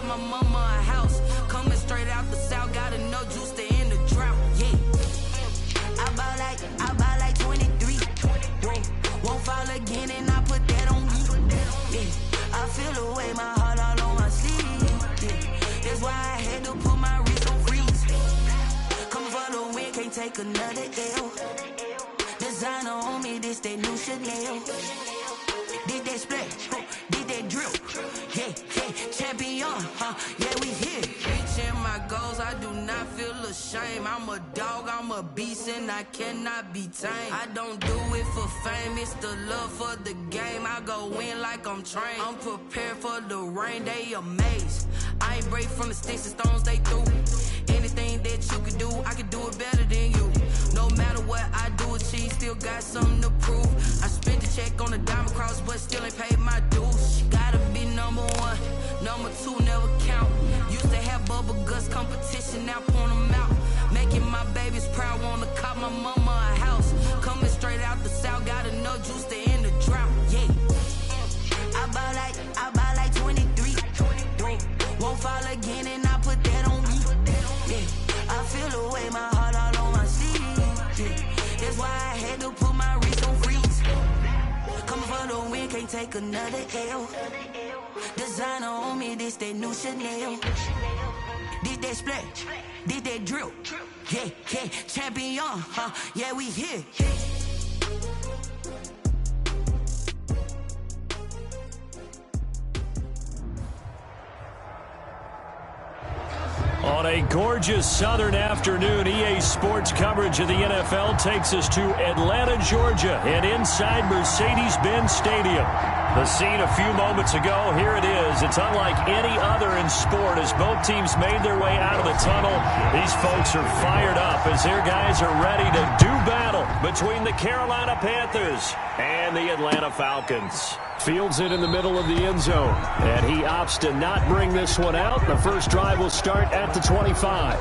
my mama a house. Coming straight out the south, got enough juice to end the drought. Yeah. I buy like 23. Whoa. Won't fall again and I put that on me. Yeah. I feel the way, my heart all on my sleeve. Yeah. That's why I had to put my wrist on freeze. Coming for the win, can't take another L. Designer on me, this that new Chanel. Did that splash, did that drill. Yeah, champion, yeah, we here. Reaching my goals, I do not feel ashamed. I'm a dog, I'm a beast, and I cannot be tamed. I don't do it for fame, it's the love for the game. I go in like I'm trained. I'm prepared for the rain, they amazed. I ain't break from the sticks and stones they threw. Anything that you can do, I can do it better than you. No matter what I do, achieve, still got something to prove. I spent the check on the diamond cross, but still ain't paid my dues. Gotta be number one, number two never count. Used to have bubble guts competition, now point them out. Making my babies proud, wanna cop my mama a house. Coming straight out the south, got enough juice to end the drought. Yeah, I buy like 23. Won't fall again and I put that on me. Yeah, I feel the way, my heart all on my sleeve. Yeah, that's why I had to put my wrist on freeze. Coming for the win, can't take another L. Designer on me, this that new Chanel. Did that splash, did that drill. Yeah, champion, yeah, we here. On a gorgeous southern afternoon, EA Sports coverage of the NFL takes us to Atlanta, Georgia, and inside Mercedes-Benz Stadium. The scene a few moments ago, here it is. It's unlike any other in sport as both teams made their way out of the tunnel. These folks are fired up as their guys are ready to do battle between the Carolina Panthers and the Atlanta Falcons. Fields it in the middle of the end zone, and he opts to not bring this one out. The first drive will start at the 25.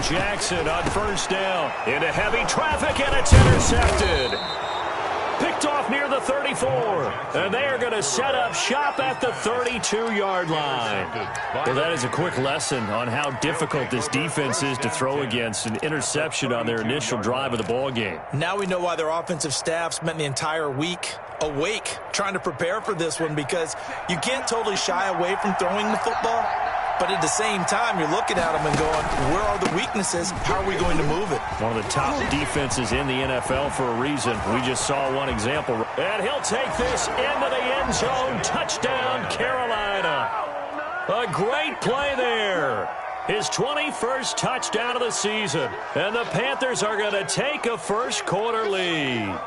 Jackson on first down into heavy traffic, and it's intercepted. Picked off near the 34, and they are going to set up shop at the 32-yard line. Well, that is a quick lesson on how difficult this defense is to throw against. An interception on their initial drive of the ball game. Now we know why their offensive staff spent the entire week awake trying to prepare for this one, because you can't totally shy away from throwing the football. But at the same time, you're looking at them and going, where are the weaknesses? How are we going to move it? One of the top defenses in the NFL for a reason. We just saw one example. And he'll take this into the end zone. Touchdown, Carolina. A great play there. His 21st touchdown of the season. And the Panthers are going to take a first quarter lead.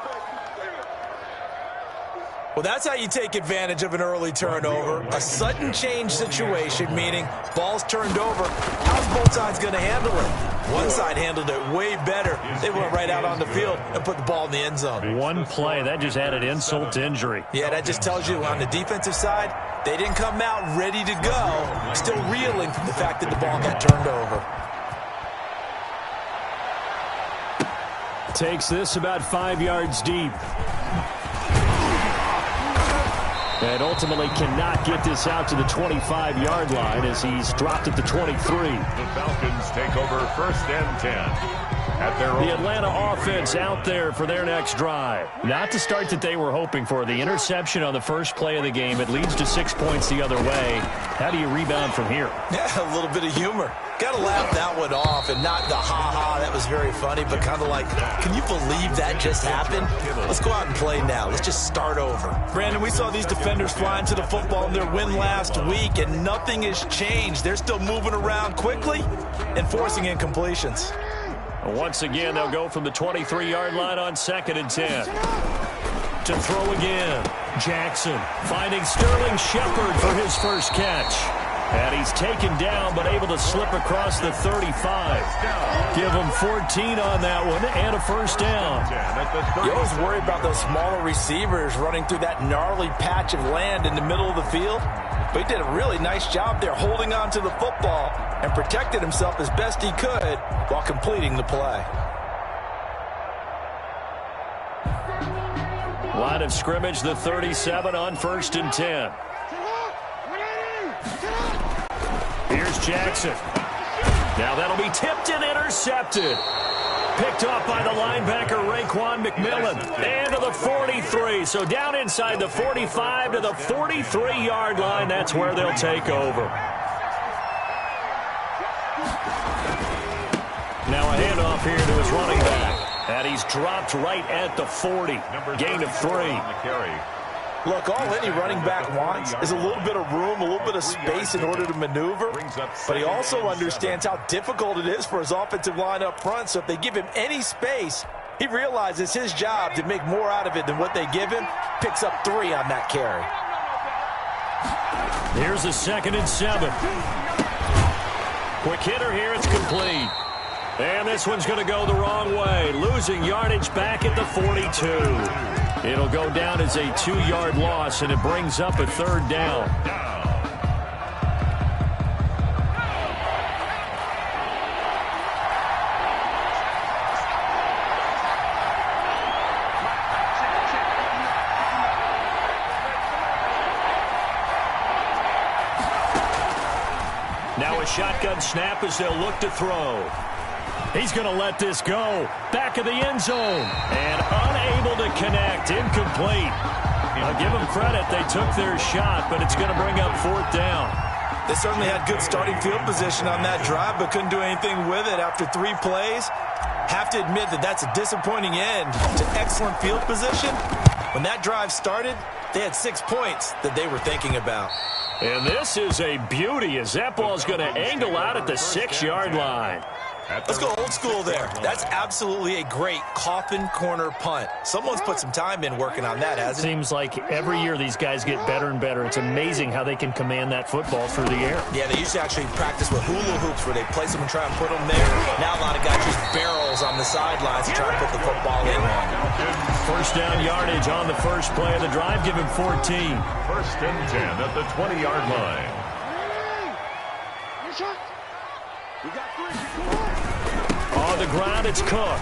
Well, that's how you take advantage of an early turnover. A sudden change situation, meaning ball's turned over. How's both sides going to handle it? One side handled it way better. They went right out on the field and put the ball in the end zone. One play, that just added insult to injury. Yeah, that just tells you on the defensive side, they didn't come out ready to go. Still reeling from the fact that the ball got turned over. Takes this about 5 yards deep. And ultimately cannot get this out to the 25-yard line as he's dropped at the 23. The Falcons take over 1st and 10 at their own. The Atlanta offense out there for their next drive. Not the start that they were hoping for. The interception on the first play of the game. It leads to 6 points the other way. How do you rebound from here? Yeah, a little bit of humor. Got to laugh that one off, and not the ha-ha, that was very funny, but kind of like, can you believe that just happened? Let's go out and play now. Let's just start over. Brandon, we saw these defenders flying to the football in their win last week, and nothing has changed. They're still moving around quickly and forcing incompletions. Once again, they'll go from the 23-yard line on 2nd and 10. To throw again. Jackson finding Sterling Shepard for his first catch. And he's taken down, but able to slip across the 35. Give him 14 on that one and a first down. You always worry about those smaller receivers running through that gnarly patch of land in the middle of the field. But he did a really nice job there holding on to the football and protected himself as best he could while completing the play. Line of scrimmage, the 37 on 1st and 10. Here's Jackson. Now that'll be tipped and intercepted. Picked off by the linebacker, Raekwon McMillan. And to the 43. So down inside the 45 to the 43-yard line. That's where they'll take over. Now a handoff here to his running back. And he's dropped right at the 40. Gain of 3. Look, all any running back wants is a little bit of room, a little bit of space in order to maneuver. But he also understands how difficult it is for his offensive line up front. So if they give him any space, he realizes his job to make more out of it than what they give him. Picks up 3 on that carry. Here's a 2nd and 7. Quick hitter here. It's complete. And this one's going to go the wrong way. Losing yardage back at the 42. It'll go down as a 2-yard loss, and it brings up a 3rd down. Now a shotgun snap as they'll look to throw. He's going to let this go. Back of the end zone. And unable to connect. Incomplete. I'll give them credit. They took their shot, but it's going to bring up 4th down. They certainly had good starting field position on that drive, but couldn't do anything with it after 3 plays. Have to admit that that's a disappointing end to excellent field position. When that drive started, they had 6 points that they were thinking about. And this is a beauty as that ball's going to angle out at the 6-yard line. Let's go old school there. That's absolutely a great coffin corner punt. Someone's put some time in working on that, hasn't it? Seems like every year these guys get better and better. It's amazing how they can command that football through the air. Yeah, they used to actually practice with hula hoops where they place them and try and put them there. Now a lot of guys use barrels on the sidelines to try and put the football in. 1st down yardage on the first play of the drive. Give him 14. 1st and 10 at the 20-yard line. On the ground, it's Cook.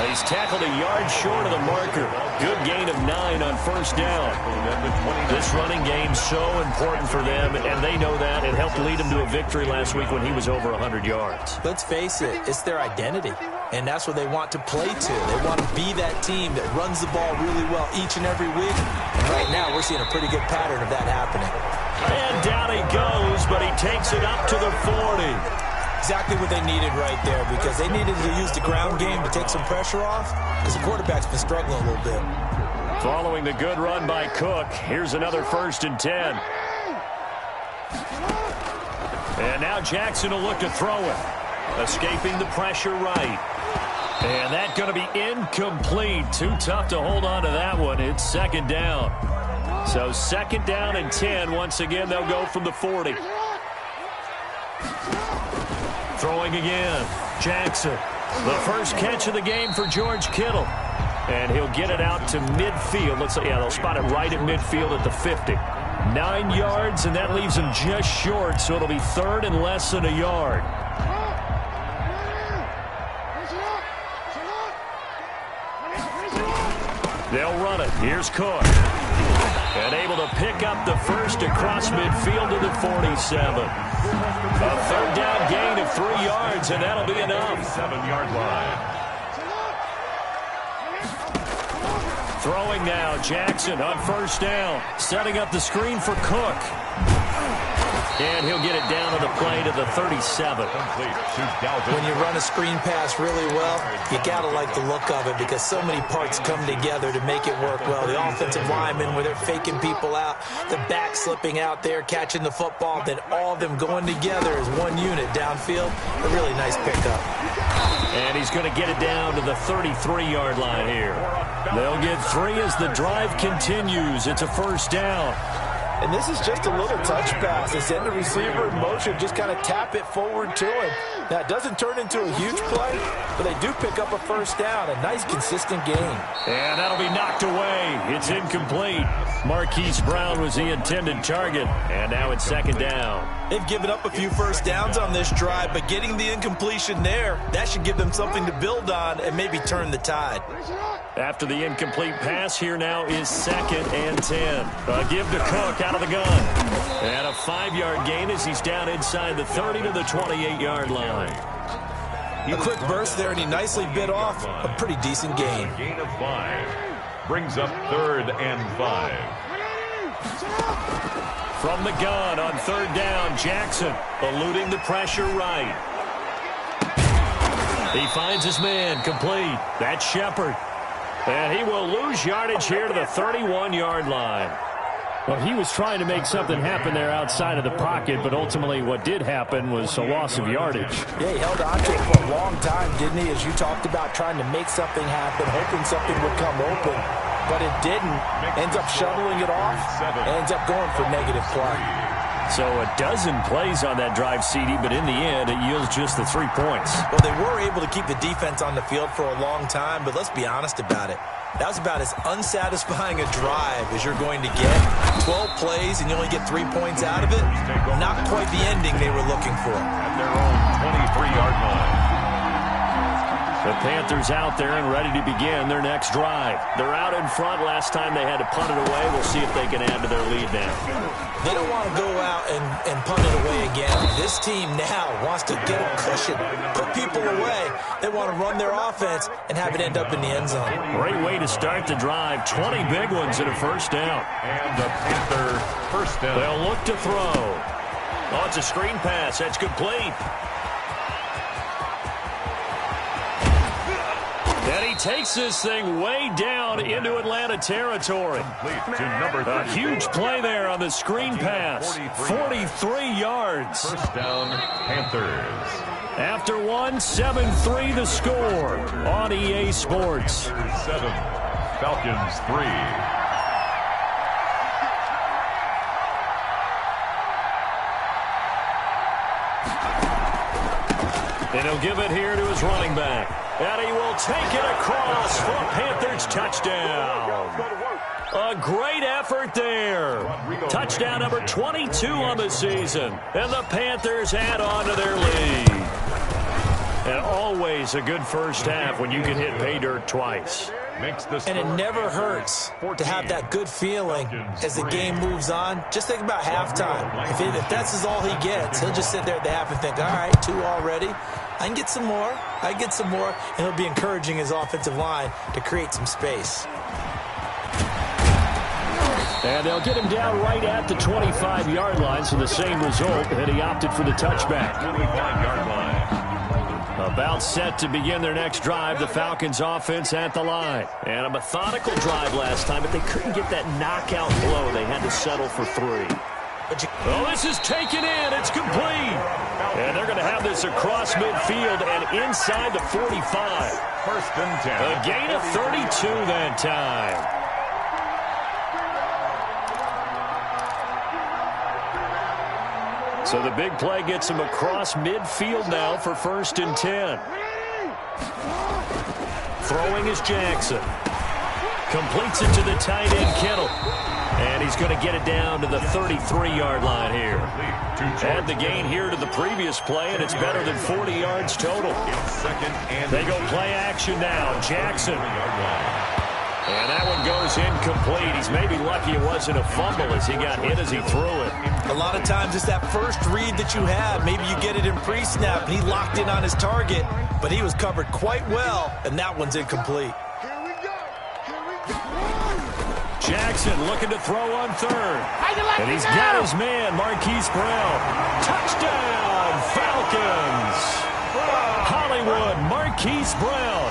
He's tackled a yard short of the marker. Good gain of 9 on 1st down. This running game's so important for them, and they know that. It helped lead them to a victory last week when he was over 100 yards. Let's face it, it's their identity, and that's what they want to play to. They want to be that team that runs the ball really well each and every week. And right now, we're seeing a pretty good pattern of that happening. And down he goes, but he takes it up to the 40. Exactly what they needed right there, because they needed to use the ground game to take some pressure off, because the quarterback's been struggling a little bit. Following the good run by Cook, here's another 1st and 10. And now Jackson will look to throw it. Escaping the pressure right. And that's going to be incomplete. Too tough to hold on to that one. It's 2nd down. So 2nd down and 10. Once again, they'll go from the 40. Throwing again. Jackson. The first catch of the game for George Kittle. And he'll get it out to midfield. Looks like, yeah, they'll spot it right at midfield at the 50. 9 yards, and that leaves him just short, so it'll be 3rd and less than a yard. They'll run it. Here's Cook. And able to pick up the first across midfield to the 47. A 3rd down gain of 3 yards, and that'll be enough. 7-yard line. Throwing now, Jackson on 1st down. Setting up the screen for Cook. And he'll get it down to the play to the 37. When you run a screen pass really well, you got to like the look of it, because so many parts come together to make it work well. The offensive linemen, where they're faking people out, the back slipping out there, catching the football, then all of them going together as one unit downfield. A really nice pickup. And he's going to get it down to the 33-yard line here. They'll get 3 as the drive continues. It's a 1st down. And this is just a little touch pass. They send the receiver in motion, just kind of tap it forward to him. Now, it doesn't turn into a huge play, but they do pick up a first down. A nice, consistent game. And that'll be knocked away. It's incomplete. Marquise Brown was the intended target, and now it's second down. They've given up a few first downs on this drive, but getting the incompletion there, that should give them something to build on and maybe turn the tide. After the incomplete pass, here now is 2nd and 10. A give to Cook out of the gun. And a 5-yard gain as he's down inside the 30 to the 28-yard line. A quick burst there, and he nicely bit off a pretty decent gain. Gain of 5. Brings up 3rd and 5. From the gun on 3rd down, Jackson eluding the pressure right. He finds his man complete. That's Shepard. And he will lose yardage here to the 31-yard line. Well, he was trying to make something happen there outside of the pocket, but ultimately what did happen was a loss of yardage. Yeah, he held on to it for a long time, didn't he? As you talked about trying to make something happen, hoping something would come open, but it didn't. Ends up shoveling it off, ends up going for negative play. So a dozen plays on that drive, CD, but in the end, it yields just the 3 points. Well, they were able to keep the defense on the field for a long time, but let's be honest about it. That was about as unsatisfying a drive as you're going to get. 12 plays and you only get 3 points out of it. Not quite the ending they were looking for. At their own 23-yard line. The Panthers out there and ready to begin their next drive. They're out in front. Last time they had to punt it away. We'll see if they can add to their lead now. They don't want to go out and punt it away again. This team now wants to get a cushion, put people away. They want to run their offense and have it end up in the end zone. Great way to start the drive. 20 big ones and a first down. And the Panther first down. They'll look to throw. Oh, it's a screen pass. That's complete. And he takes this thing way down into Atlanta territory. A huge play there on the screen pass. 43 yards. First down, Panthers. After 7-3 the score on EA Sports. 7, Falcons 3. And he'll give it here to his running back. And he will take it across for a Panthers touchdown. A great effort there. Touchdown number 22 on the season. And the Panthers add on to their lead. And always a good first half when you can hit pay dirt twice. And it never hurts to have that good feeling as the game moves on. Just think about halftime. If that's all he gets, he'll just sit there at the half and think, all right, 2 already. I can get some more. I get some more. And he'll be encouraging his offensive line to create some space. And they'll get him down right at the 25-yard line, so the same result, and he opted for the touchback. 25-yard line. About set to begin their next drive, the Falcons offense at the line. And a methodical drive last time, but they couldn't get that knockout blow. They had to settle for 3. Oh, this is taken in. It's complete. And they're going to have this across midfield and inside the 45. First and 10. A gain of 32 that time. So the big play gets him across midfield now for 1st and 10. Throwing is Jackson. Completes it to the tight end, Kittle. And he's going to get it down to the 33-yard line here. Add the gain here to the previous play, and it's better than 40 yards total. They go play action now. Jackson. And that one goes incomplete. He's maybe lucky it wasn't a fumble as he got hit as he threw it. A lot of times it's that first read that you have. Maybe you get it in pre-snap, and he locked in on his target, but he was covered quite well, and that one's incomplete. Jackson looking to throw on 3rd. And he's got his man, Marquise Brown. Touchdown, Falcons! Hollywood, Marquise Brown.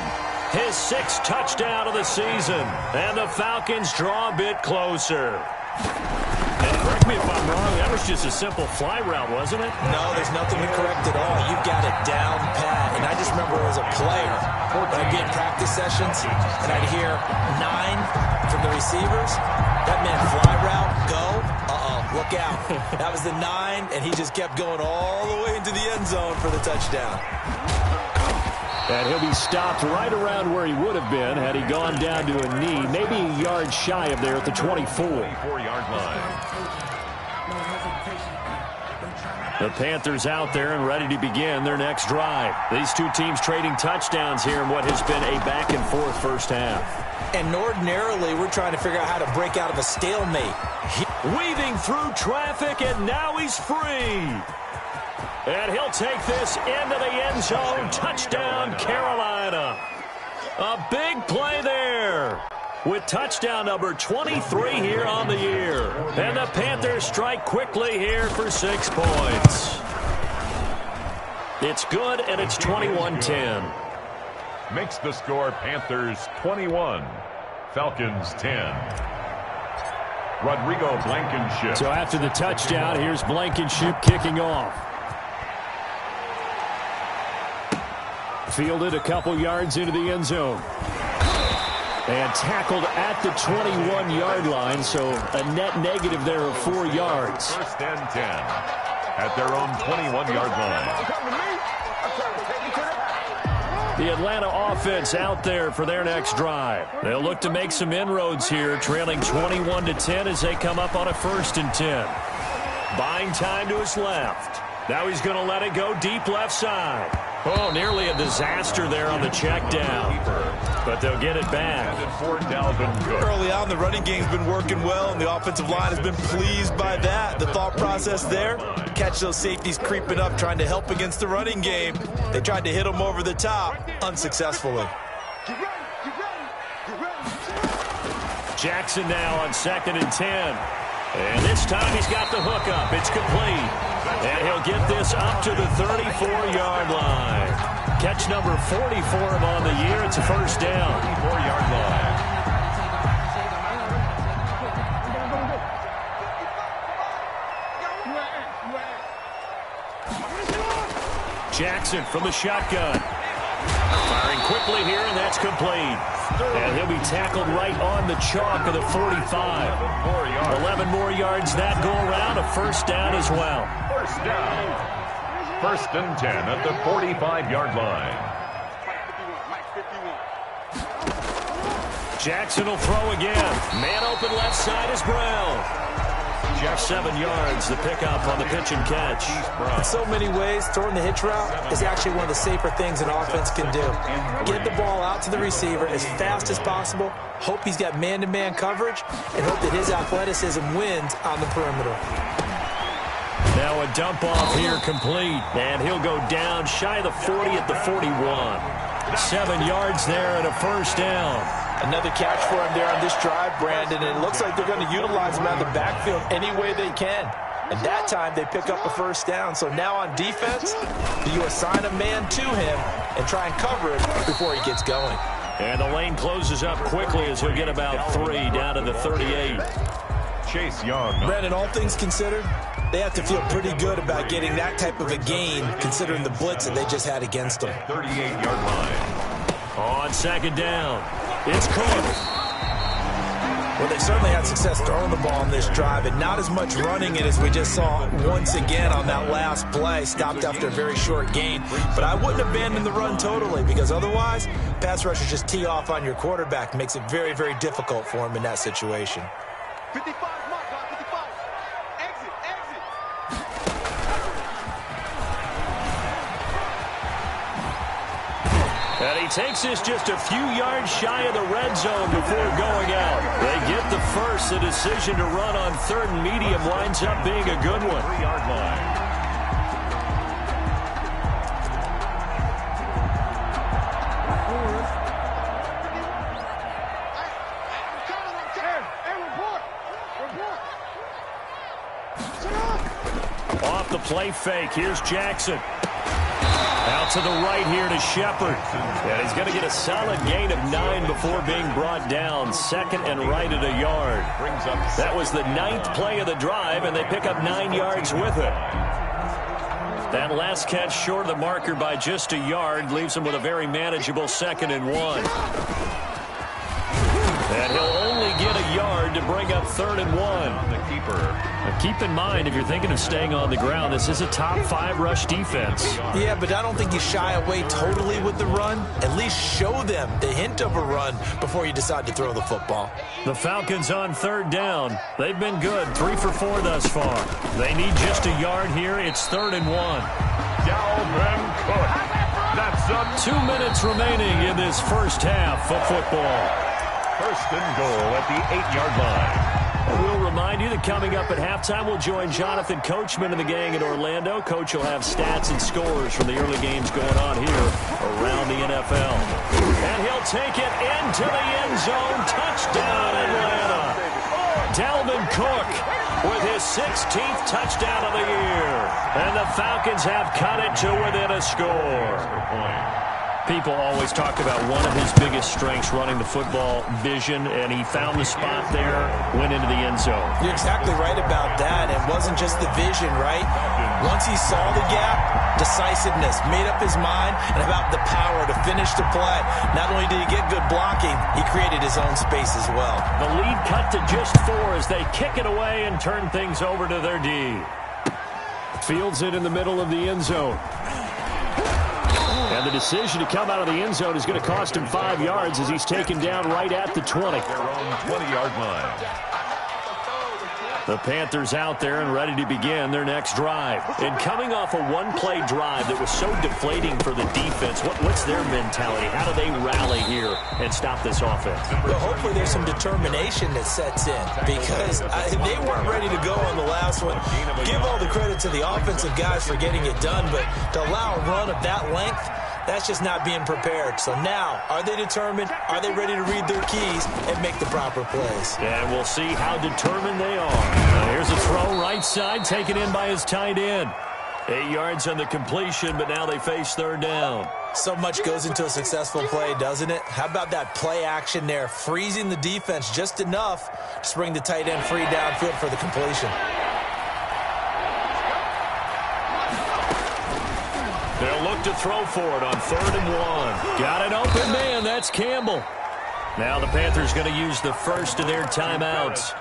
His 6th touchdown of the season. And the Falcons draw a bit closer. And correct me if I'm wrong, that was just a simple fly route, wasn't it? No, there's nothing to correct at all. You've got it down pat. And I just remember as a player, when I'd be in practice sessions, and I'd hear 9 from the receivers. That meant fly route, go. back out. That was the 9, and he just kept going all the way into the end zone for the touchdown. And he'll be stopped right around where he would have been had he gone down to a knee, maybe a yard shy of there at the 24-yard line. The Panthers out there and ready to begin their next drive. These two teams trading touchdowns here in what has been a back-and-forth first half. And ordinarily, we're trying to figure out how to break out of a stalemate. Weaving through traffic, and now he's free. And he'll take this into the end zone. Touchdown, Carolina. A big play there with touchdown number 23 here on the year. And the Panthers strike quickly here for 6 points. It's good, and it's 21-10. Makes the score Panthers 21, Falcons 10. Rodrigo Blankenship. So after the touchdown, here's Blankenship kicking off. Fielded a couple yards into the end zone. And tackled at the 21-yard line, so a net negative there of 4 yards. First and 10 at their own 21-yard line. The Atlanta offense out there for their next drive. They'll look to make some inroads here, trailing 21-10 as they come up on a 1st and 10. Buying time to his left. Now he's going to let it go deep left side. Oh, nearly a disaster there on the check down. But they'll get it back. Early on, the running game's been working well, and the offensive line has been pleased by that. The thought process there, catch those safeties creeping up, trying to help against the running game. They tried to hit them over the top, unsuccessfully. Jackson now on 2nd and 10. And this time he's got the hook up. It's complete. And he'll get this up to the 34-yard line. Catch number 40 for him on the year. It's a first down. 34-yard line. Jackson from the shotgun. Firing quickly here, and that's complete. And he'll be tackled right on the chalk of the 45. 11 more yards that go around. A first down as well. First down. 1st and 10 at the 45-yard line. Jackson will throw again. Man open left side is Brown. Jeff 7 yards, the pickup on the pitch and catch. In so many ways, throwing the hitch route is actually one of the safer things an offense can do. Get the ball out to the receiver as fast as possible, hope he's got man-to-man coverage, and hope that his athleticism wins on the perimeter. Now a dump off here complete, and he'll go down shy of the 40 at the 41. 7 yards there and a first down. Another catch for him there on this drive, Brandon, and it looks like they're going to utilize him out of the backfield any way they can. And that time they pick up a first down. So now on defense, do you assign a man to him and try and cover it before he gets going? And the lane closes up quickly as he'll get about 3 down to the 38. Chase Young. Brandon, all things considered, they have to feel pretty good about getting that type of a gain considering the blitz that they just had against them. 38-yard line. On 2nd down, it's Cook. Well, they certainly had success throwing the ball on this drive, and not as much running it as we just saw once again on that last play, stopped after a very short gain. But I wouldn't abandon the run totally, because otherwise, pass rushers just tee off on your quarterback. Makes it very, very difficult for him in that situation. 55, mark, 55. Exit. And he takes this just a few yards shy of the red zone before going out. They get the first. The decision to run on 3rd and medium winds up being a good one. 3-yard line. Off the play fake. Here's Jackson. Out to the right here to Shepard. And he's going to get a solid gain of 9 before being brought down. 2nd and right at a yard. That was the 9th play of the drive, and they pick up 9 yards with it. That last catch short of the marker by just a yard leaves him with a very manageable 2nd and 1. And he'll only give gain a yard to bring up 3rd and 1. On the keeper. Now keep in mind, if you're thinking of staying on the ground, this is a top 5 rush defense. Yeah, but I don't think you shy away totally with the run. At least show them the hint of a run before you decide to throw the football. The Falcons on 3rd down. They've been good, 3 for 4 thus far. They need just a yard here. It's 3rd and 1. Dalvin Cook. That's up. 2 minutes remaining in this first half of football. 1st and goal at the 8-yard line. We'll remind you that coming up at halftime, we'll join Jonathan Coachman and the gang in Orlando. Coach will have stats and scores from the early games going on here around the NFL. And he'll take it into the end zone. Touchdown, Atlanta. Dalvin Cook with his 16th touchdown of the year. And the Falcons have cut it to within a score. People always talk about one of his biggest strengths, running the football, vision, and he found the spot there, went into the end zone. You're exactly right about that. It wasn't just the vision, right? Once he saw the gap, decisiveness, made up his mind, and about the power to finish the play. Not only did he get good blocking, he created his own space as well. The lead cut to just 4 as they kick it away and turn things over to their D. Fields it in the middle of the end zone. And the decision to come out of the end zone is going to cost him 5 yards as he's taken down right at the 20. Their own 20-yard line. The Panthers out there and ready to begin their next drive. And coming off a one-play drive that was so deflating for the defense, what's their mentality? How do they rally here and stop this offense? Well, hopefully there's some determination that sets in because they weren't ready to go on the last one. Give all the credit to the offensive guys for getting it done, but to allow a run of that length, that's just not being prepared. So now, are they determined? Are they ready to read their keys and make the proper plays? And we'll see how determined they are. Now here's a throw right side, taken in by his tight end. 8 yards on the completion, but now they face 3rd down. So much goes into a successful play, doesn't it? How about that play action there, freezing the defense just enough to bring the tight end free downfield for the completion. They'll look to throw for it on 3rd and 1. Got an open man. That's Campbell. Now the Panthers going to use the first of their timeouts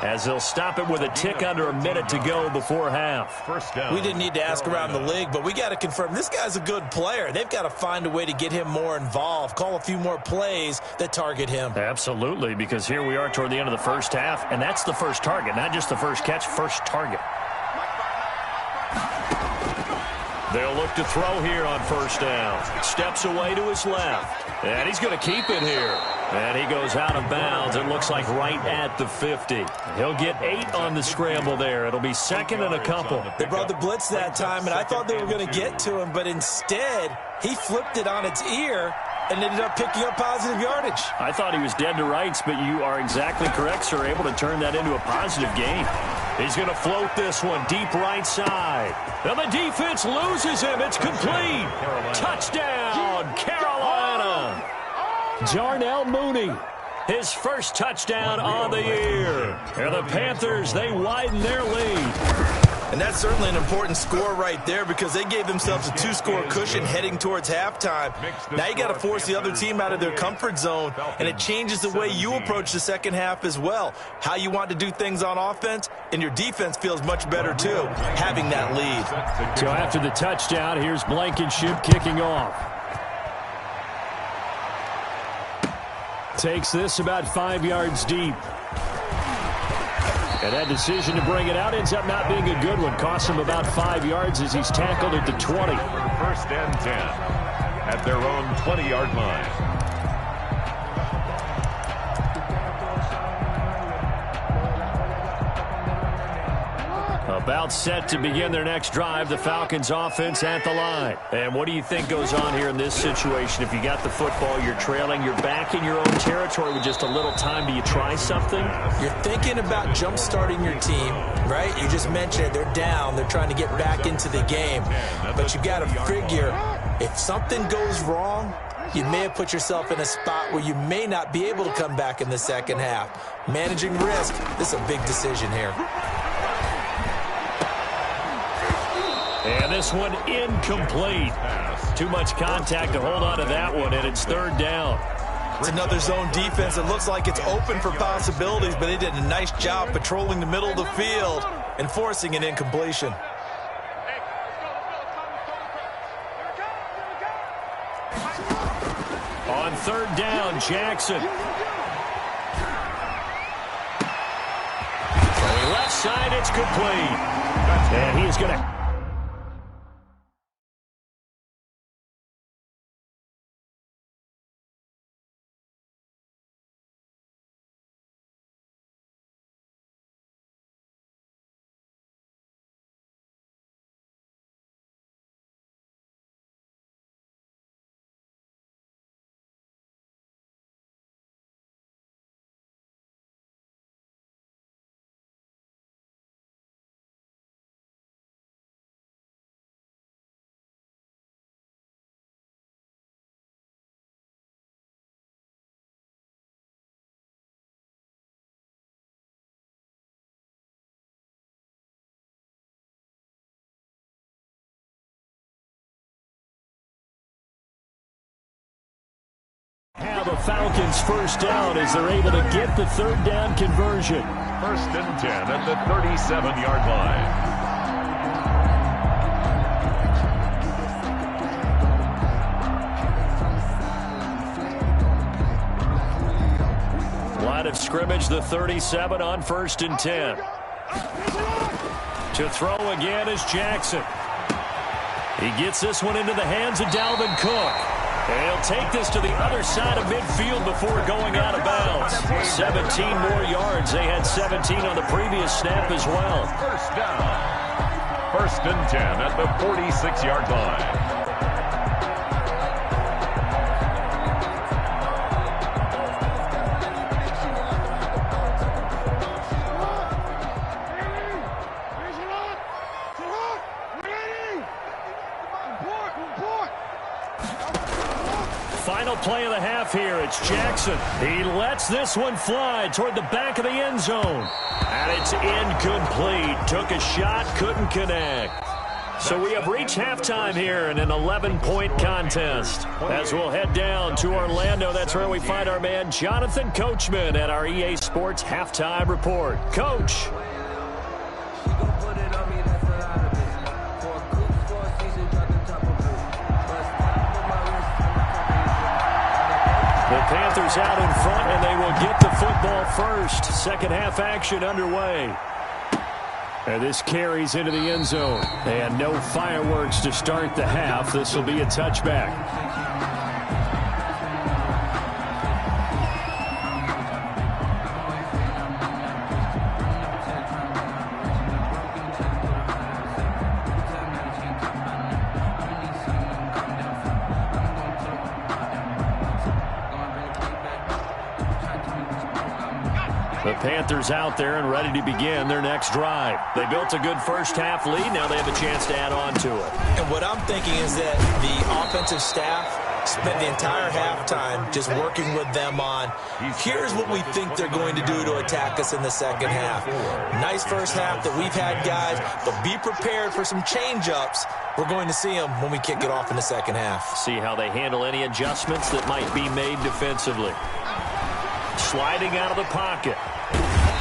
as they'll stop it with a tick under a minute to go before half. We didn't need to ask around the league, but we got to confirm this guy's a good player. They've got to find a way to get him more involved, call a few more plays that target him. Absolutely, because here we are toward the end of the first half, and that's the first target, not just the first catch, first target. They'll look to throw here on 1st down. Steps away to his left. And he's going to keep it here. And he goes out of bounds. It looks like right at the 50. He'll get 8 on the scramble there. It'll be 2nd and a couple. They brought the blitz that time, and I thought they were going to get to him, but instead he flipped it on its ear and ended up picking up positive yardage. I thought he was dead to rights, but you are exactly correct, sir. Able to turn that into a positive gain. He's going to float this one deep right side. And the defense loses him. It's complete. Touchdown, Carolina. Jarnell Mooney, his first touchdown on the year. And the Panthers, they widen their lead. And that's certainly an important score right there because they gave themselves a 2-score cushion heading towards halftime. Now you got to force the other team out of their comfort zone, and it changes the way you approach the second half as well. How you want to do things on offense, and your defense feels much better too, having that lead. So after the touchdown, here's Blankenship kicking off. Takes this about 5 yards deep. And that decision to bring it out ends up not being a good one. Costs him about 5 yards as he's tackled at the 20. 1st and 10 at their own 20-yard line. About set to begin their next drive, the Falcons offense at the line. And what do you think goes on here in this situation? If you got the football, you're trailing, you're back in your own territory with just a little time. Do you try something? You're thinking about jump-starting your team, right? You just mentioned they're down. They're trying to get back into the game. But you got to figure if something goes wrong, you may have put yourself in a spot where you may not be able to come back in the second half. Managing risk, this is a big decision here. And this one incomplete. Too much contact to hold on to that one, and it's 3rd down. It's another zone defense. It looks like it's open for possibilities, but they did a nice job patrolling the middle of the field and forcing an incompletion. On third down, Jackson. Throwing left side, it's complete. And he's going to... Now the Falcons first down as they're able to get the third down conversion. First and 10 at the 37-yard line. Line of scrimmage, the 37 on first and 10. To throw again is Jackson. He gets this one into the hands of Dalvin Cook. And he'll take this to the other side of midfield before going out of bounds. 17 more yards. They had 17 on the previous snap as well. First down. First and 10 at the 46-yard line. Final play of the half here. It's Jackson. He lets this one fly toward the back of the end zone. And it's incomplete. Took a shot, couldn't connect. So we have reached halftime here in an 11-point contest. As we'll head down to Orlando, that's where we find our man Jonathan Coachman at our EA Sports Halftime Report. Coach. The Panthers out in front, and they will get the football first. Second half action underway. And this carries into the end zone. And no fireworks to start the half. This will be a touchback. The Panthers out there and ready to begin their next drive. They built a good first half lead. Now they have a chance to add on to it. And what I'm thinking is that the offensive staff spent the entire halftime just working with them on, here's what we think they're going to do to attack us in the second half. Nice first half that we've had, guys, but be prepared for some change-ups. We're going to see them when we kick it off in the second half. See how they handle any adjustments that might be made defensively. Sliding out of the pocket.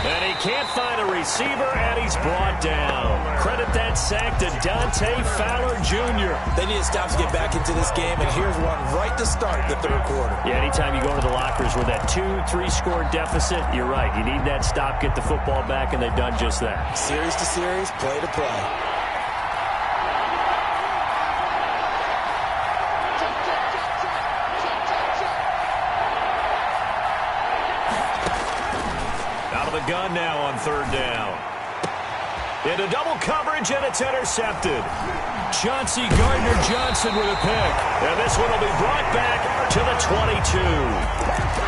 And he can't find a receiver, and he's brought down. Credit that sack to Dante Fowler Jr. They need to stop to get back into this game, and here's one right to start the third quarter. Yeah, anytime you go to the lockers with that 2-3 score deficit, you're right. You need that stop, get the football back, and they've done just that. Series to series, play to play. Gun now on third down. Into double coverage, and it's intercepted. Chauncey Gardner-Johnson with a pick. And this one will be brought back to the 22.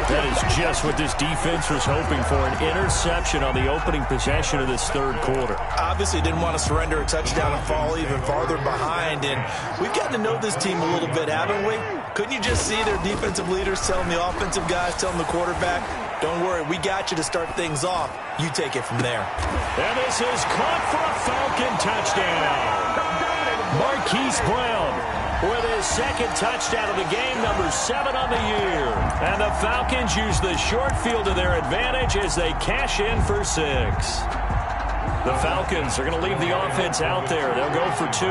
That is just what this defense was hoping for, an interception on the opening possession of this third quarter. Obviously didn't want to surrender a touchdown and fall even farther behind. And we've gotten to know this team a little bit, haven't we? Couldn't you just see their defensive leaders telling the offensive guys, telling the quarterback, don't worry, we got you to start things off. You take it from there. And this is caught for a Falcon touchdown. Marquise Brown with his second touchdown of the game, number 7 on the year. And the Falcons use the short field to their advantage as they cash in for 6. The Falcons are going to leave the offense out there. They'll go for 2.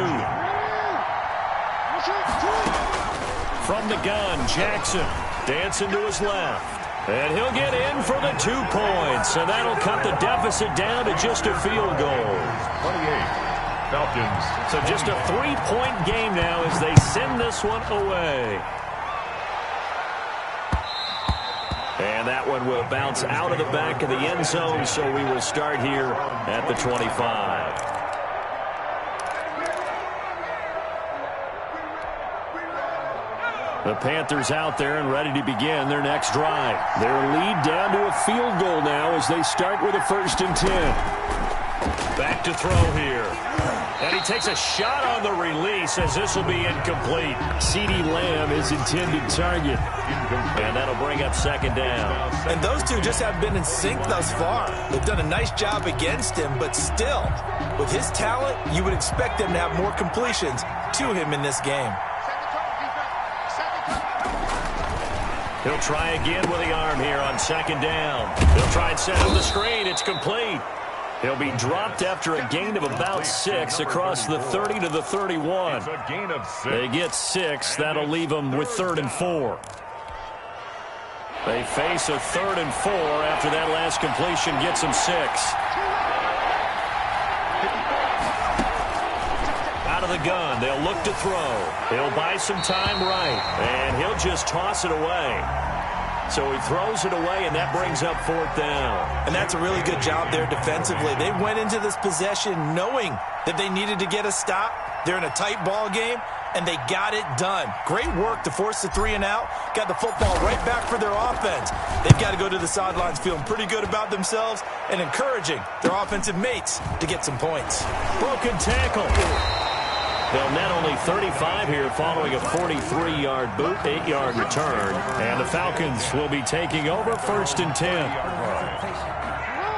From the gun, Jackson dancing to his left. And he'll get in for the 2 points. And that'll cut the deficit down to just a field goal. 28. Falcons. So just a 3-point game now as they send this one away. And that one will bounce out of the back of the end zone, so we will start here at the 25. The Panthers out there and ready to begin their next drive. Their lead down to a field goal now as they start with a 1st and 10. Back to throw here. And he takes a shot on the release as this will be incomplete. CeeDee Lamb is intended target. And that'll bring up 2nd down. And those two just have been in sync thus far. They've done a nice job against him, but still, with his talent, you would expect them to have more completions to him in this game. He'll try again with the arm here on 2nd down. He'll try and set up the screen. It's complete. He'll be dropped after a gain of about 6 across the 30 to the 31. It's a gain of 6. They get 6. That'll leave them with 3rd and 4. They face a 3rd and 4 after that last completion gets them 6. Out of the gun, they'll look to throw. He'll buy some time right, and he'll just toss it away. So he throws it away, and that brings up 4th down. And that's a really good job there defensively. They went into this possession knowing that they needed to get a stop. They're in a tight ball game, and they got it done. Great work to force the 3 and out. Got the football right back for their offense. They've got to go to the sidelines feeling pretty good about themselves and encouraging their offensive mates to get some points. Broken tackle. They'll net only 35 here following a 43-yard boot, 8-yard return. And the Falcons will be taking over 1st and 10.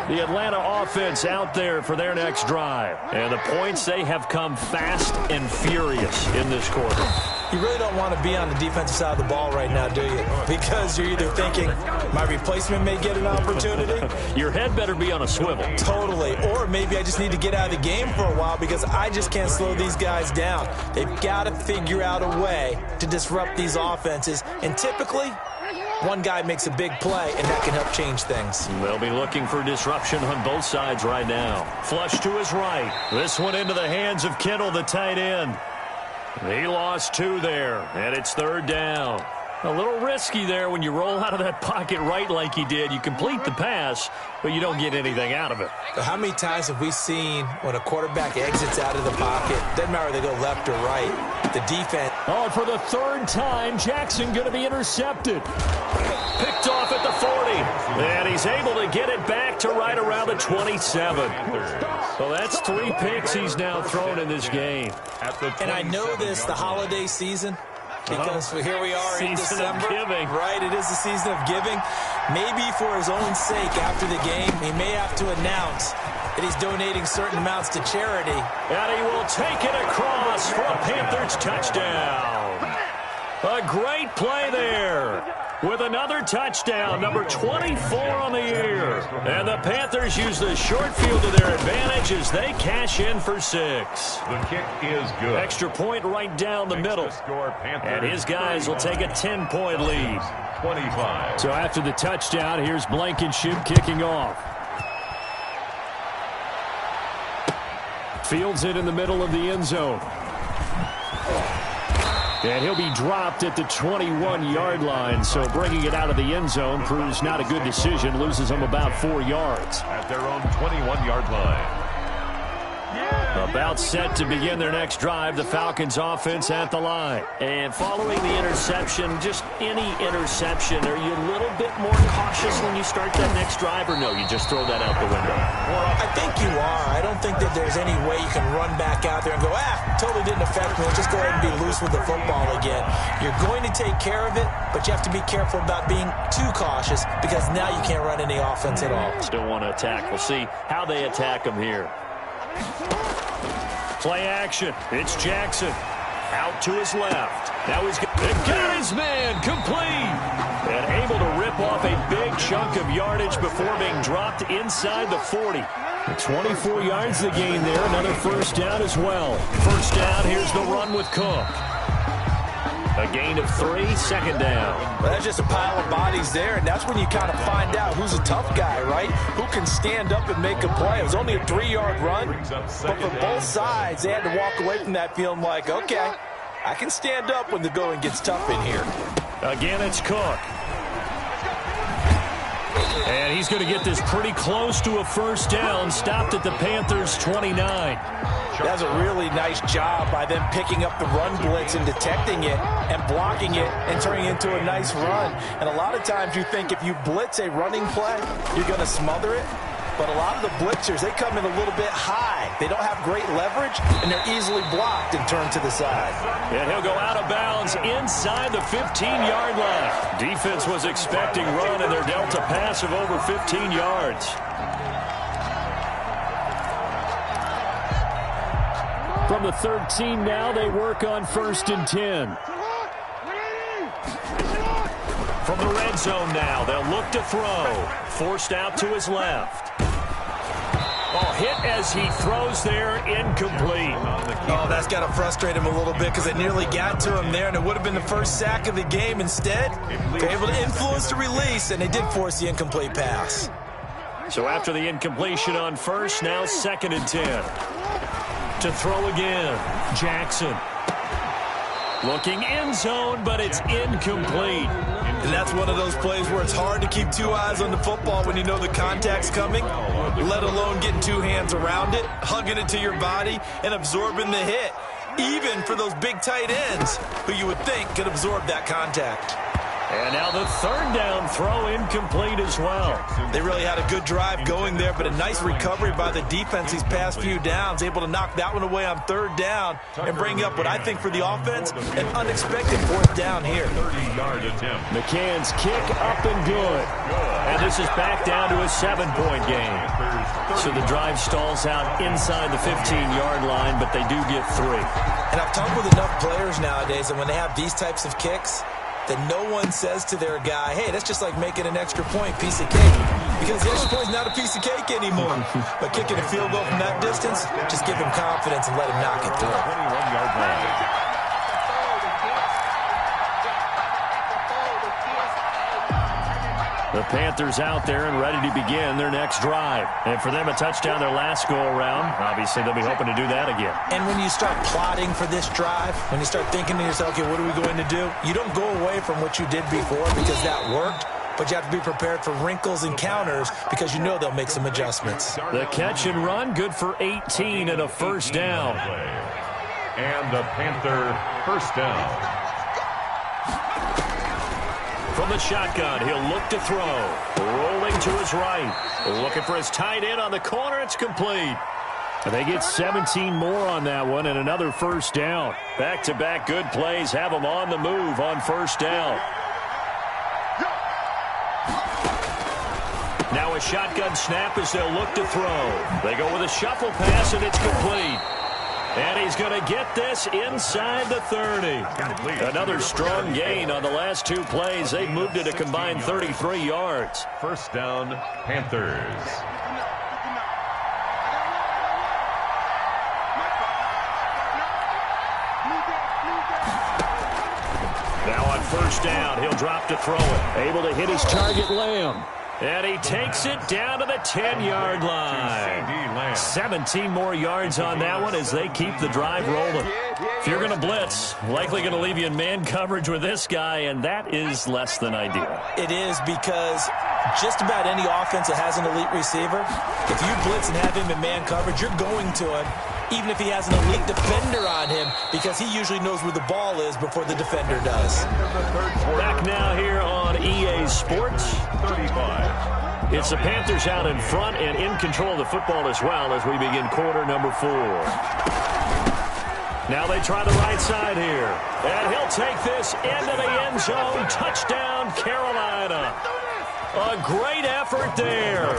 The Atlanta offense out there for their next drive. And the points, they have come fast and furious in this quarter. You really don't want to be on the defensive side of the ball right now, do you? Because you're either thinking, my replacement may get an opportunity. Your head better be on a swivel. Totally. Or maybe I just need to get out of the game for a while because I just can't slow these guys down. They've got to figure out a way to disrupt these offenses. And typically, one guy makes a big play, and that can help change things. They'll be looking for disruption on both sides right now. Flush to his right. This one into the hands of Kittle, the tight end. He lost 2 there, and it's 3rd down. A little risky there when you roll out of that pocket right like he did. You complete the pass, but you don't get anything out of it. How many times have we seen when a quarterback exits out of the pocket, doesn't matter whether they go left or right, the defense. Oh, for the 3rd time, Jackson going to be intercepted. Picked off at the 40, and he's able to get it back to right around the 27. So that's 3 picks he's now thrown in this game. And I know this, the holiday season, because here we are in December. Season of giving. Right, it is the season of giving. Maybe for his own sake after the game, he may have to announce that he's donating certain amounts to charity. And he will take it across for a Panthers touchdown. A great play there. With another touchdown, number 24 on the year. And the Panthers use the short field to their advantage as they cash in for 6. The kick is good. Extra point right down the middle. And his guys will take a 10-point lead. 25. So after the touchdown, here's Blankenship kicking off. Fields it in the middle of the end zone. And he'll be dropped at the 21-yard line, so bringing it out of the end zone proves not a good decision, loses them about 4 yards. At their own 21-yard line. About set to begin their next drive, the Falcons offense at the line. And following the interception, just any interception, are you a little bit more cautious when you start that next drive, or no, you just throw that out the window? Well, I think you are. I don't think that there's any way you can run back out there and go, totally didn't affect me. Just go ahead and be loose with the football again. You're going to take care of it, but you have to be careful about being too cautious because now you can't run any offense at all. Still want to attack. We'll see how they attack them here. Play action. It's Jackson. Out to his left. Now he's got his man complete. And able to rip off a big chunk of yardage before being dropped inside the 40. 24 yards to gain there. Another first down as well. First down, here's the run with Cook. A gain of 3, second down. Well, that's just a pile of bodies there, and that's when you kind of find out who's a tough guy, right? Who can stand up and make a play. It was only a 3-yard run, but for both sides, they had to walk away from that feeling like, okay, I can stand up when the going gets tough in here. Again, it's Cook. And he's going to get this pretty close to a first down, stopped at the Panthers' 29. That's a really nice job by them picking up the run blitz and detecting it and blocking it and turning it into a nice run. And a lot of times you think if you blitz a running play, you're going to smother it. But a lot of the blitzers, they come in a little bit high. They don't have great leverage, and they're easily blocked and turned to the side. And he'll go out of bounds inside the 15-yard line. Defense was expecting run, and they're dealt a pass of over 15 yards. From the 13 now, they work on 1st and 10. From the red zone now, they'll look to throw. Forced out to his left. Oh, hit as he throws there, incomplete. Oh, that's got to frustrate him a little bit because they nearly got to him there, and it would have been the first sack of the game. Instead, they're able to influence the release, and they did force the incomplete pass. So after the incompletion on first, now 2nd and 10. To throw again, Jackson. Looking end zone, but it's incomplete. And that's one of those plays where it's hard to keep 2 eyes on the football when you know the contact's coming, let alone getting 2 hands around it, hugging it to your body, and absorbing the hit, even for those big tight ends who you would think could absorb that contact. And now the 3rd down throw incomplete as well. They really had a good drive going there, but a nice recovery by the defense these past few downs, able to knock that one away on 3rd down and bring up what I think for the offense, an unexpected 4th down here. McCann's kick up and good. And this is back down to a 7-point game. So the drive stalls out inside the 15-yard line, but they do get 3. And I've talked with enough players nowadays, and when they have these types of kicks, that no one says to their guy, hey, that's just like making an extra point piece of cake. Because the extra point is not a piece of cake anymore. But kicking a field goal from that distance, just give him confidence and let him knock it through. 21-yard line. The Panthers out there and ready to begin their next drive. And for them, a touchdown their last go-around. Obviously, they'll be hoping to do that again. And when you start plotting for this drive, when you start thinking to yourself, okay, what are we going to do? You don't go away from what you did before because that worked. But you have to be prepared for wrinkles and counters because you know they'll make some adjustments. The catch and run, good for 18 and a first down. And the Panther first down. From the shotgun, he'll look to throw. Rolling to his right. Looking for his tight end on the corner. It's complete. And they get 17 more on that one and another first down. Back-to-back good plays have them on the move on first down. Now a shotgun snap as they'll look to throw. They go with a shuffle pass, and it's complete. And he's going to get this inside the 30. Another strong gain on the last 2 plays. They've moved it a combined 33 yards. First down, Panthers. Now on first down, he'll drop to throw it. Able to hit his target, Lamb. And he takes it down to the 10-yard line. 17 more yards on that one as they keep the drive rolling. If you're going to blitz, likely going to leave you in man coverage with this guy, and that is less than ideal. It is because just about any offense that has an elite receiver, if you blitz and have him in man coverage, you're going to him, even if he has an elite defender on him, because he usually knows where the ball is before the defender does. Back now here on EA Sports. 35. It's the Panthers out in front and in control of the football as well as we begin quarter number 4. Now they try the right side here. And he'll take this into the end zone. Touchdown, Carolina. A great effort there.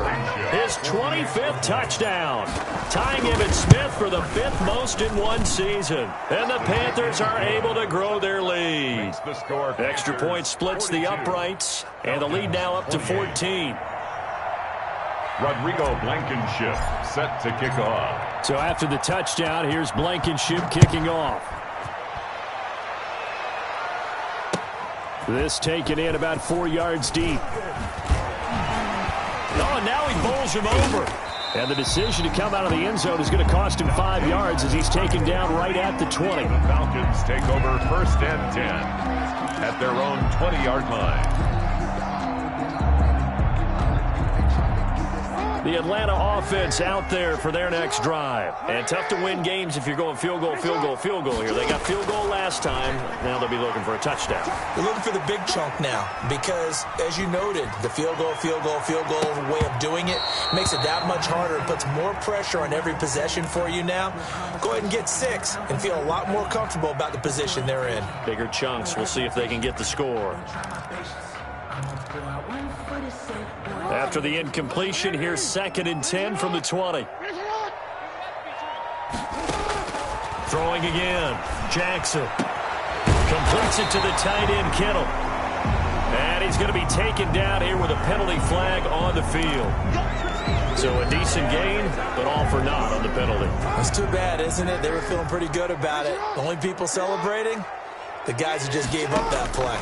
His 25th touchdown, tying Emmitt Smith for the 5th most in one season. And the Panthers are able to grow their lead. Extra point splits the uprights, and the lead now up to 14. Rodrigo Blankenship set to kick off. So after the touchdown, here's Blankenship kicking off. This taken in about 4 yards deep. Oh, now he bowls him over. And the decision to come out of the end zone is going to cost him 5 yards as he's taken down right at the 20. The Falcons take over 1st and 10 at their own 20-yard line. The Atlanta offense out there for their next drive. And tough to win games if you're going field goal, field goal, field goal here. They got field goal last time. Now they'll be looking for a touchdown. They're looking for the big chunk now because, as you noted, the field goal way of doing it makes it that much harder. It puts more pressure on every possession for you now. Go ahead and get 6 and feel a lot more comfortable about the position they're in. Bigger chunks. We'll see if they can get the score. After the incompletion, here's 2nd and 10 from the 20. Throwing again. Jackson completes it to the tight end, Kittle. And he's going to be taken down here with a penalty flag on the field. So a decent gain, but all for naught on the penalty. That's too bad, isn't it? They were feeling pretty good about it. The only people celebrating, the guys who just gave up that play.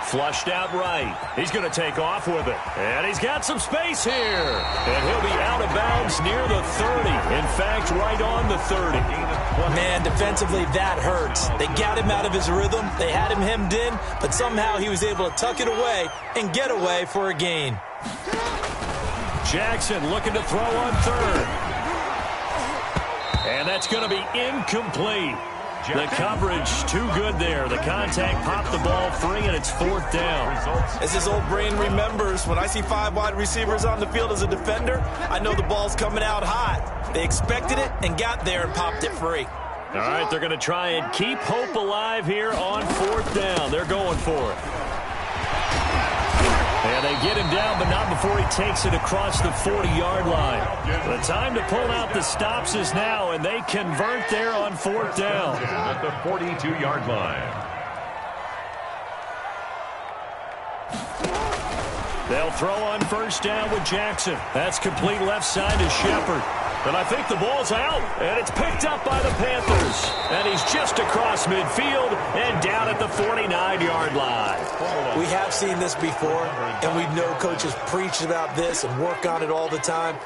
Flushed out right. He's going to take off with it. And he's got some space here. And he'll be out of bounds near the 30. In fact, right on the 30. Man, defensively, that hurts. They got him out of his rhythm. They had him hemmed in, but somehow he was able to tuck it away and get away for a gain. Jackson looking to throw on 3rd. And that's going to be incomplete. The coverage too good there. The contact popped the ball free, and it's 4th down. As his old brain remembers, when I see 5 wide receivers on the field as a defender, I know the ball's coming out hot. They expected it and got there and popped it free. All right, they're going to try and keep hope alive here on 4th down. They're going for it. And they get him down, but not before he takes it across the 40-yard line. The time to pull out the stops is now, and they convert there on 4th down. At the 42-yard line. They'll throw on 1st down with Jackson. That's complete left side to Shepard. And I think the ball's out, and it's picked up by the Panthers. And he's just across midfield and down at the 49-yard line. We have seen this before, and we know coaches preach about this and work on it all the time.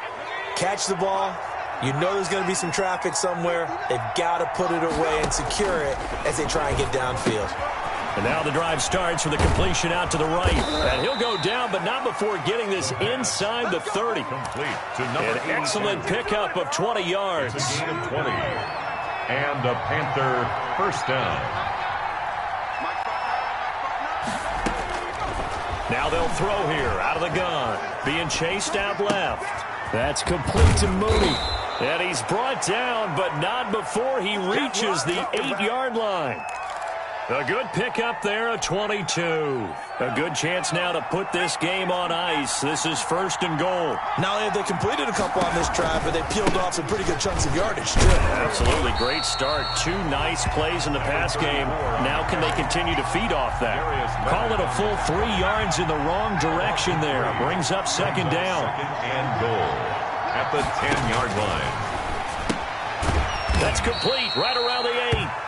Catch the ball. You know there's going to be some traffic somewhere. They've got to put it away and secure it as they try and get downfield. And now the drive starts with a completion out to the right. And he'll go down, but not before getting this inside the 30. An excellent pickup of 20 yards. It's a gain of 20. And a Panther 1st down. Now they'll throw here out of the gun. Being chased out left. That's complete to Mooney. And he's brought down, but not before he reaches the 8-yard line. A good pickup there, a 22. A good chance now to put this game on ice. This is 1st and goal. Not only have they completed a couple on this drive, but they peeled off some pretty good chunks of yardage, too. Absolutely. Great start. 2 nice plays in the pass game. Now can they continue to feed off that? Call it a full 3 yards in the wrong direction there. Brings up 2nd down. 2nd and goal at the 10-yard line. That's complete. Right around the 8.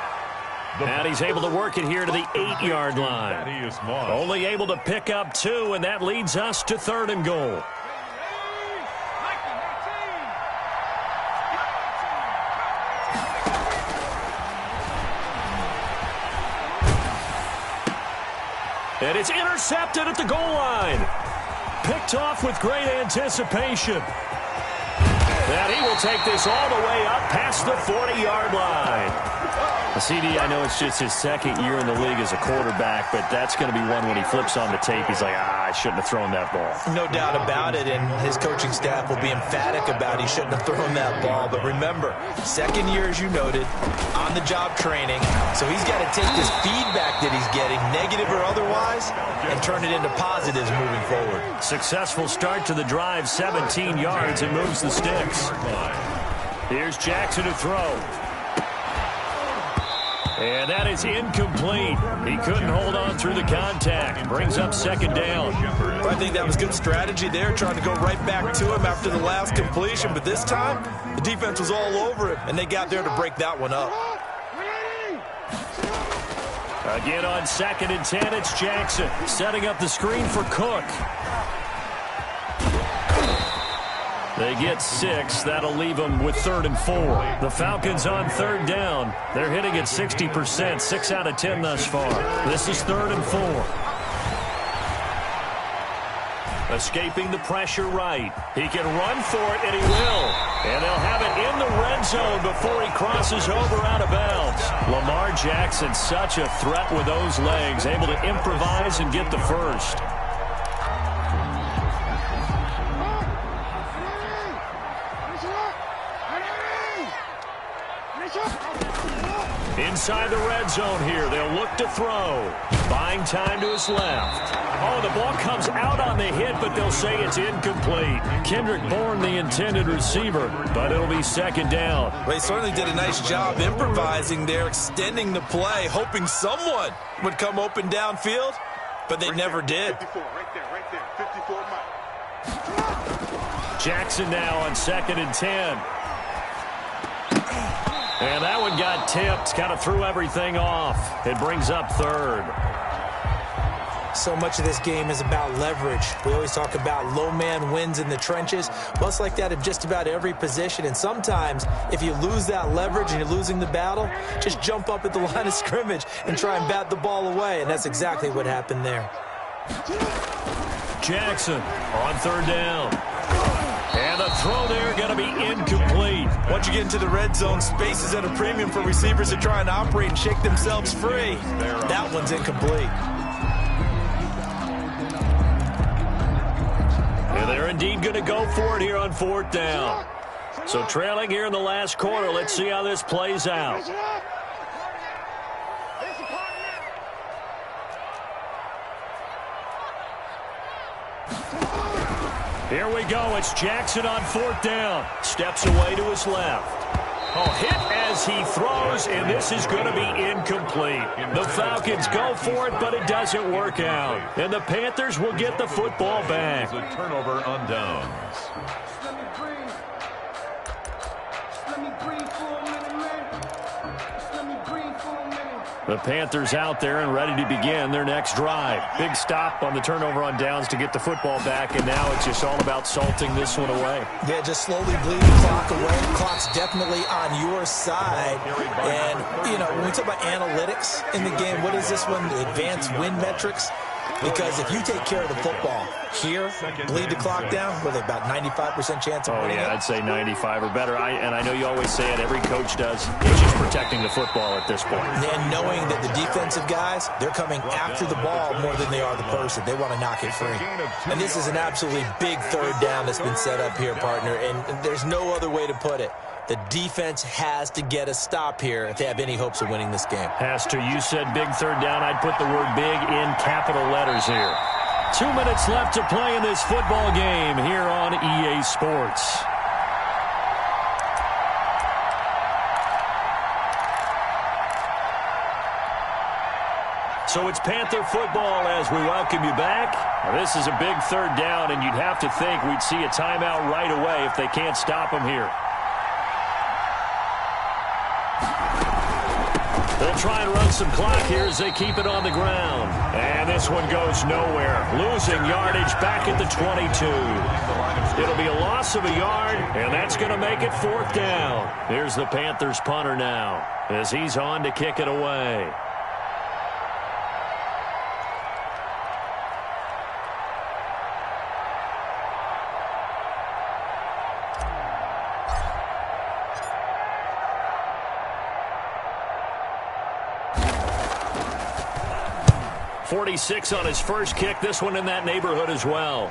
And he's able to work it here to the 8-yard line. Only able to pick up 2, and that leads us to 3rd and goal. And it's intercepted at the goal line. Picked off with great anticipation. And he will take this all the way up past the 40-yard line. CD, I know it's just his second year in the league as a quarterback, but that's going to be one when he flips on the tape. He's like, I shouldn't have thrown that ball. No doubt about it, and his coaching staff will be emphatic about he shouldn't have thrown that ball. But remember, second year, as you noted, on-the-job training, so he's got to take this feedback that he's getting, negative or otherwise, and turn it into positives moving forward. Successful start to the drive, 17 yards, and moves the sticks. Here's Jackson to throw. And that is incomplete. He couldn't hold on through the contact. Brings up second down. I think that was good strategy there, trying to go right back to him after the last completion. But this time, the defense was all over him, and they got there to break that one up. Again on 2nd and 10, it's Jackson setting up the screen for Cook. They get 6. That'll leave them with 3rd and 4. The Falcons on 3rd down. They're hitting at 60%, 6 out of 10 thus far. This is 3rd and 4. Escaping the pressure right. He can run for it, and he will. And they'll have it in the red zone before he crosses over out of bounds. Lamar Jackson, such a threat with those legs, able to improvise and get the first. Inside the red zone here, they'll look to throw. Buying time to his left. Oh, the ball comes out on the hit, but they'll say it's incomplete. Kendrick Bourne, the intended receiver, but it'll be 2nd down. Well, he certainly did a nice job improvising there, extending the play, hoping someone would come open downfield, but they never did. 54, right there, 54 miles. Jackson now on 2nd and 10. And that one got tipped, kind of threw everything off. It brings up 3rd. So much of this game is about leverage. We always talk about low man wins in the trenches. Well, it's like that in just about every position. And sometimes, if you lose that leverage and you're losing the battle, just jump up at the line of scrimmage and try and bat the ball away. And that's exactly what happened there. Jackson on 3rd down. And the throw there going to be incomplete. Once you get into the red zone, space is at a premium for receivers to try and operate and shake themselves free. That one's incomplete. And they're indeed going to go for it here on 4th down. So trailing here in the last quarter, let's see how this plays out. Here we go. It's Jackson on 4th down. Steps away to his left. Oh, hit as he throws, and this is going to be incomplete. The Falcons go for it, but it doesn't work out. And the Panthers will get the football back. A turnover on downs. The Panthers out there and ready to begin their next drive. Big stop on the turnover on downs to get the football back, and now it's just all about salting this one away. Yeah, just slowly bleed the clock away. The clock's definitely on your side. And, you know, when we talk about analytics in the game, what is this one? The advanced win metrics? Because if you take care of the football here, bleed the clock down, with about 95% chance of winning it. I'd say 95 or better. And I know you always say it, every coach does. It's just protecting the football at this point. And knowing that the defensive guys, they're coming after the ball more than they are the person. They want to knock it free. And this is an absolutely big 3rd down that's been set up here, partner. And there's no other way to put it. The defense has to get a stop here if they have any hopes of winning this game. Has to. You said big 3rd down. I'd put the word big in capital letters here. 2 minutes left to play in this football game here on EA Sports. So it's Panther football as we welcome you back. Now, this is a big 3rd down, and you'd have to think we'd see a timeout right away if they can't stop them here. They'll try and run some clock here as they keep it on the ground. And this one goes nowhere. Losing yardage back at the 22. It'll be a loss of a yard, and that's going to make it 4th down. Here's the Panthers punter now as he's on to kick it away. 46 on his first kick. This one in that neighborhood as well.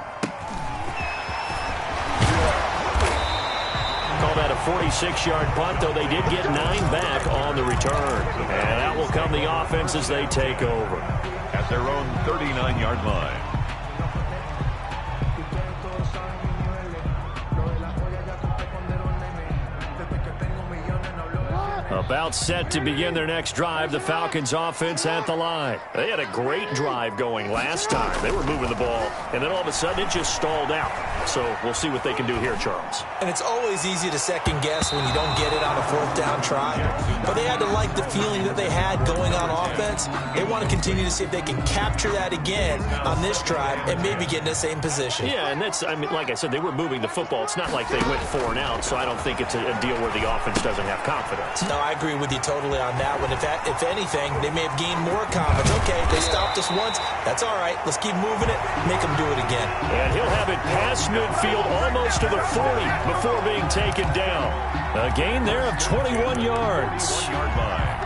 Call that a 46-yard punt, though they did get 9 back on the return. And that will come the offense as they take over. At their own 39-yard line. About set to begin their next drive, the Falcons offense at the line. They had a great drive going last time. They were moving the ball, and then all of a sudden it just stalled out. So we'll see what they can do here, Charles. And it's always easy to second guess when you don't get it on a 4th down try. But they had to like the feeling that they had going on offense. They want to continue to see if they can capture that again on this drive and maybe get in the same position. Yeah, and that's, I mean, like I said, they were moving the football. It's not like they went 4 and out, so I don't think it's a deal where the offense doesn't have confidence. No, I agree with you totally on that one. If anything, they may have gained more confidence. Okay, they stopped us once. That's all right. Let's keep moving it. Make them do it again. And he'll have it past midfield almost to the 40 before being taken down. A gain there of 21 yards. 1-yard line.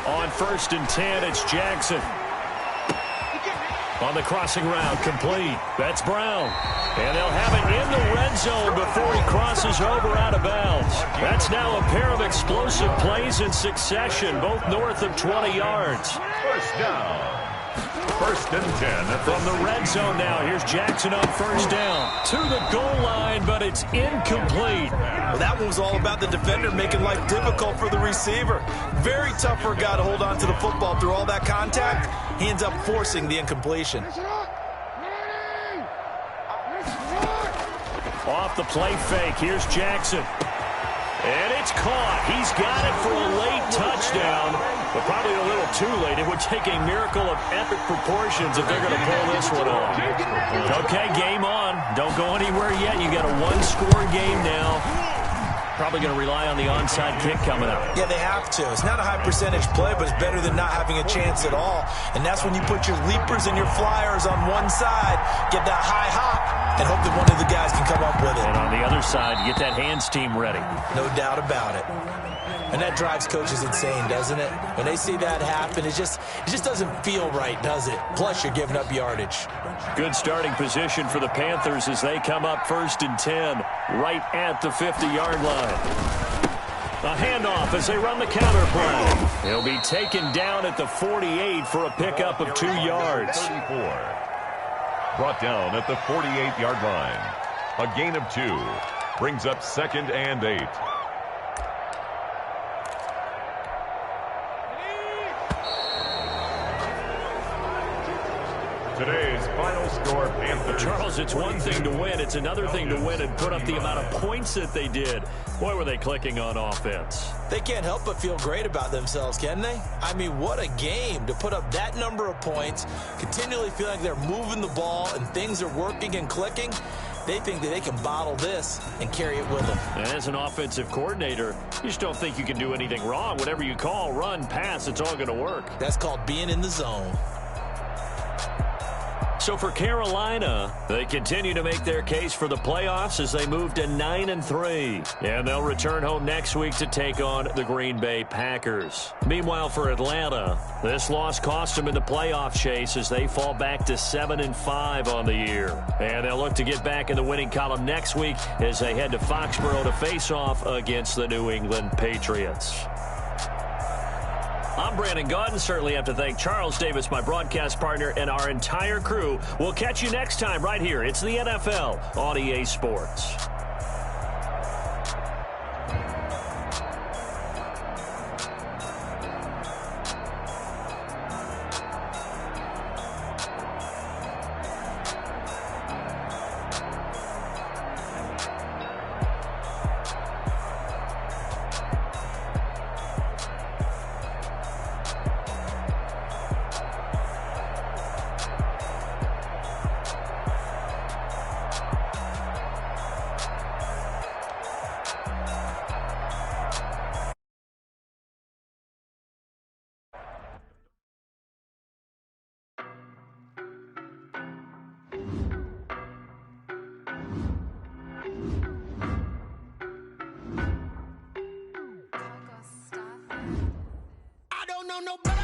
On 1st and 10, it's Jackson. On the crossing route, complete. That's Brown. And they'll have it in the red zone before he crosses over out of bounds. That's now a pair of explosive plays in succession, both north of 20 yards. First down. 1st and 10. From the red zone now, here's Jackson on 1st down. To the goal line, but it's incomplete. Well, that one was all about the defender making life difficult for the receiver. Very tough for a guy to hold on to the football through all that contact. He ends up forcing the incompletion. Off the play fake, here's Jackson. And it's caught. He's got it for a late touchdown, but probably a little too late. It would take a miracle of epic proportions if they're going to pull this one off. Okay, game on. Don't go anywhere yet. You got a 1-score game now. Probably going to rely on the onside kick coming up. Yeah, they have to. It's not a high percentage play, but it's better than not having a chance at all. And that's when you put your leapers and your flyers on one side, get that high hop, and hope that one of the guys can come up with it. And on the other side, get that hands team ready. No doubt about it. And that drives coaches insane, doesn't it? When they see that happen, it just doesn't feel right, does it? Plus, you're giving up yardage. Good starting position for the Panthers as they come up 1st and 10, right at the 50-yard line. A handoff as they run the counter play. He'll be taken down at the 48 for a pickup of 2 yards. 34. Brought down at the 48-yard line. A gain of 2. Brings up 2nd and 8. Today's final score, Panthers. Charles, it's one thing to win. It's another thing to win and put up the amount of points that they did. Boy, were they clicking on offense. They can't help but feel great about themselves, can they? I mean, what a game to put up that number of points, continually feel like they're moving the ball and things are working and clicking. They think that they can bottle this and carry it with them. And as an offensive coordinator, you just don't think you can do anything wrong. Whatever you call, run, pass, it's all going to work. That's called being in the zone. So for Carolina, they continue to make their case for the playoffs as they move to 9-3. And they'll return home next week to take on the Green Bay Packers. Meanwhile, for Atlanta, this loss cost them in the playoff chase as they fall back to 7-5 on the year. And they'll look to get back in the winning column next week as they head to Foxborough to face off against the New England Patriots. I'm Brandon Gaudin. Certainly have to thank Charles Davis, my broadcast partner, and our entire crew. We'll catch you next time right here. It's the NFL on EA Sports. on nobody.